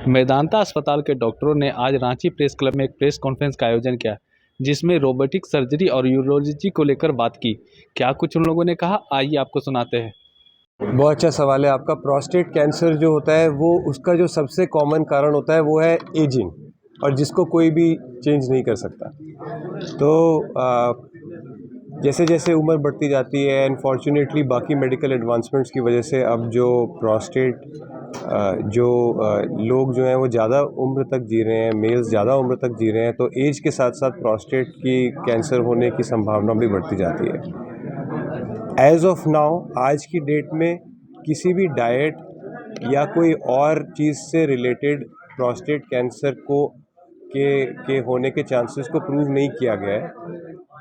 मेदांता अस्पताल के डॉक्टरों ने आज रांची प्रेस क्लब में एक प्रेस कॉन्फ्रेंस का आयोजन किया, जिसमें रोबोटिक सर्जरी और यूरोलॉजी को लेकर बात की। क्या कुछ उन लोगों ने कहा, आइए आपको सुनाते हैं। बहुत अच्छा सवाल है आपका। प्रोस्टेट कैंसर जो होता है वो उसका जो सबसे कॉमन कारण होता है वो है एजिंग, और जिसको कोई भी चेंज नहीं कर सकता। तो जैसे जैसे उम्र बढ़ती जाती है, अनफॉर्चुनेटली बाकी मेडिकल एडवांसमेंट्स की वजह से अब जो प्रोस्टेट लोग जो हैं वो ज़्यादा उम्र तक जी रहे हैं, मेल्स ज़्यादा उम्र तक जी रहे हैं, तो एज के साथ साथ प्रोस्टेट की कैंसर होने की संभावना भी बढ़ती जाती है। एज ऑफ नाउ, आज की डेट में किसी भी डाइट या कोई और चीज़ से रिलेटेड प्रोस्टेट कैंसर के होने के चांसेस को प्रूव नहीं किया गया है।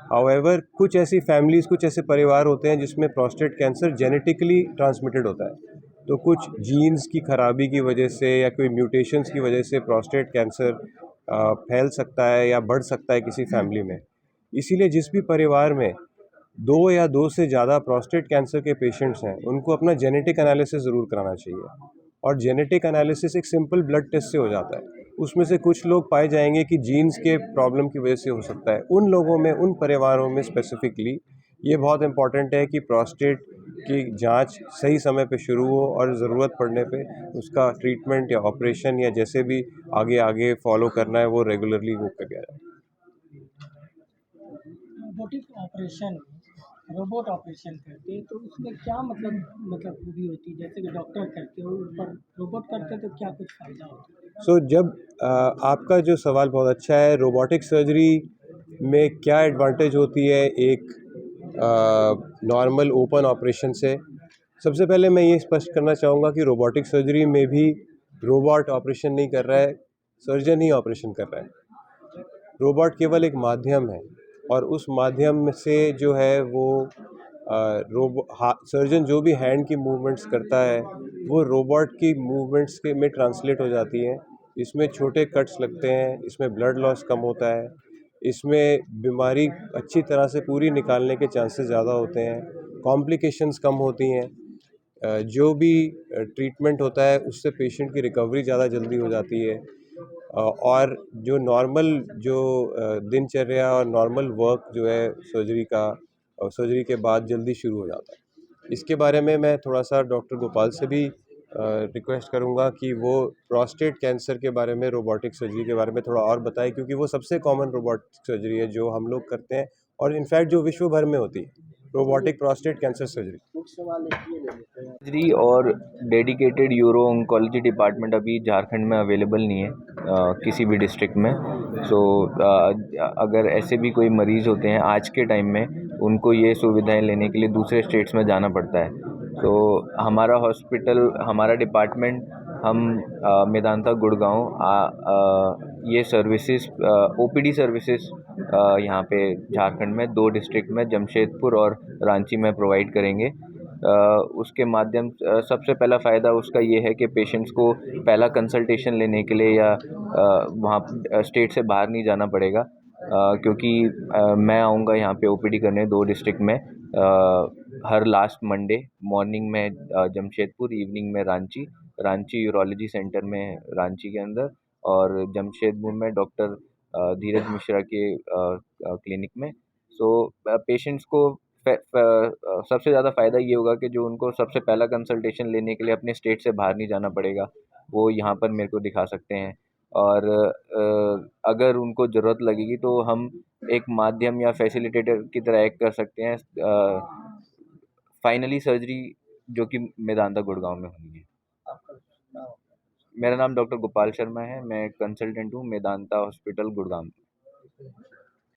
हाउएवर कुछ ऐसी फैमिलीज़, कुछ ऐसे परिवार होते हैं जिसमें प्रोस्टेट कैंसर जेनेटिकली ट्रांसमिटेड होता है। तो कुछ जीन्स की खराबी की वजह से या कोई म्यूटेशंस की वजह से प्रोस्टेट कैंसर फैल सकता है या बढ़ सकता है किसी फैमिली में। इसीलिए जिस भी परिवार में दो या दो से ज़्यादा प्रोस्टेट कैंसर के पेशेंट्स हैं, उनको अपना जेनेटिक एनालिसिस ज़रूर कराना चाहिए। और जेनेटिक एनालिसिस एक सिंपल ब्लड टेस्ट से हो जाता है। उसमें से कुछ लोग पाए जाएंगे कि जीन्स के प्रॉब्लम की वजह से हो सकता है। उन लोगों में, उन परिवारों में स्पेसिफिकली ये बहुत इंपॉर्टेंट है कि प्रोस्टेट की जांच सही समय पे शुरू हो और ज़रूरत पड़ने पे उसका ट्रीटमेंट या ऑपरेशन या जैसे भी आगे आगे फॉलो करना है वो रेगुलरली वो किया जाए। रोबोटिक ऑपरेशन रोबोट ऑपरेशन करते हैं तो उसमें क्या मतलब खूबी होती है? जैसे कि डॉक्टर करते हो पर रोबोट करते हैं तो क्या कुछ फ़ायदा होता है? जब आपका जो सवाल बहुत अच्छा है, रोबोटिक सर्जरी में क्या एडवांटेज होती है एक नॉर्मल ओपन ऑपरेशन से। सबसे पहले मैं ये स्पष्ट करना चाहूँगा कि रोबोटिक सर्जरी में भी रोबोट ऑपरेशन नहीं कर रहा है, सर्जन ही ऑपरेशन कर रहा है। रोबोट केवल एक माध्यम है, और उस माध्यम से जो है वो सर्जन जो भी हैंड की मूवमेंट्स करता है वो रोबोट की मूवमेंट्स के में ट्रांसलेट हो जाती हैं। इसमें छोटे कट्स लगते हैं, इसमें ब्लड लॉस कम होता है, इसमें बीमारी अच्छी तरह से पूरी निकालने के चांसेस ज़्यादा होते हैं, कॉम्प्लिकेशंस कम होती हैं। जो भी ट्रीटमेंट होता है उससे पेशेंट की रिकवरी ज़्यादा जल्दी हो जाती है। और जो नॉर्मल दिनचर्या और नॉर्मल वर्क जो है सर्जरी का, सर्जरी के बाद जल्दी शुरू हो जाता है। इसके बारे में मैं थोड़ा सा डॉक्टर गोपाल से भी रिक्वेस्ट करूंगा कि वो प्रोस्टेट कैंसर के बारे में, रोबोटिक सर्जरी के बारे में थोड़ा और बताएं, क्योंकि वो सबसे कॉमन रोबोटिक सर्जरी है जो हम लोग करते हैं, और इनफैक्ट जो विश्व भर में होती है, robotic prostate cancer surgery. Surgery और डेडिकेटेड यूरो ऑन्कोलॉजी डिपार्टमेंट अभी झारखंड में अवेलेबल नहीं है किसी भी डिस्ट्रिक्ट में। अगर ऐसे भी कोई मरीज़ होते हैं आज के टाइम में, उनको ये सुविधाएं लेने के लिए दूसरे स्टेट्स में जाना पड़ता है। तो हमारा हॉस्पिटल, हमारा डिपार्टमेंट, हम मेदांता गुड़गांव ये सर्विसेज, ओपीडी सर्विसेज यहाँ पे झारखंड में 2 डिस्ट्रिक्ट में, जमशेदपुर और रांची में प्रोवाइड करेंगे। उसके माध्यम सबसे पहला फ़ायदा उसका ये है कि पेशेंट्स को पहला कंसल्टेशन लेने के लिए या वहाँ स्टेट से बाहर नहीं जाना पड़ेगा, क्योंकि मैं आऊँगा यहाँ पे ओपीडी करने 2 डिस्ट्रिक्ट में, हर लास्ट मंडे मॉर्निंग में जमशेदपुर, इवनिंग में रांची यूरोलॉजी सेंटर में रांची के अंदर, और जमशेदपुर में डॉक्टर धीरज मिश्रा के क्लिनिक में। पेशेंट्स को सबसे ज़्यादा फ़ायदा ये होगा कि जो उनको सबसे पहला कंसल्टेशन लेने के लिए अपने स्टेट से बाहर नहीं जाना पड़ेगा, वो यहाँ पर मेरे को दिखा सकते हैं। और अगर उनको ज़रूरत लगेगी तो हम एक माध्यम या फैसिलिटेटर की तरह एक्ट कर सकते हैं। फाइनली सर्जरी जो कि मेदांता गुड़गांव में होनी है। मेरा नाम डॉक्टर गोपाल शर्मा है, मैं कंसल्टेंट हूँ मेदांता हॉस्पिटल गुड़गांव।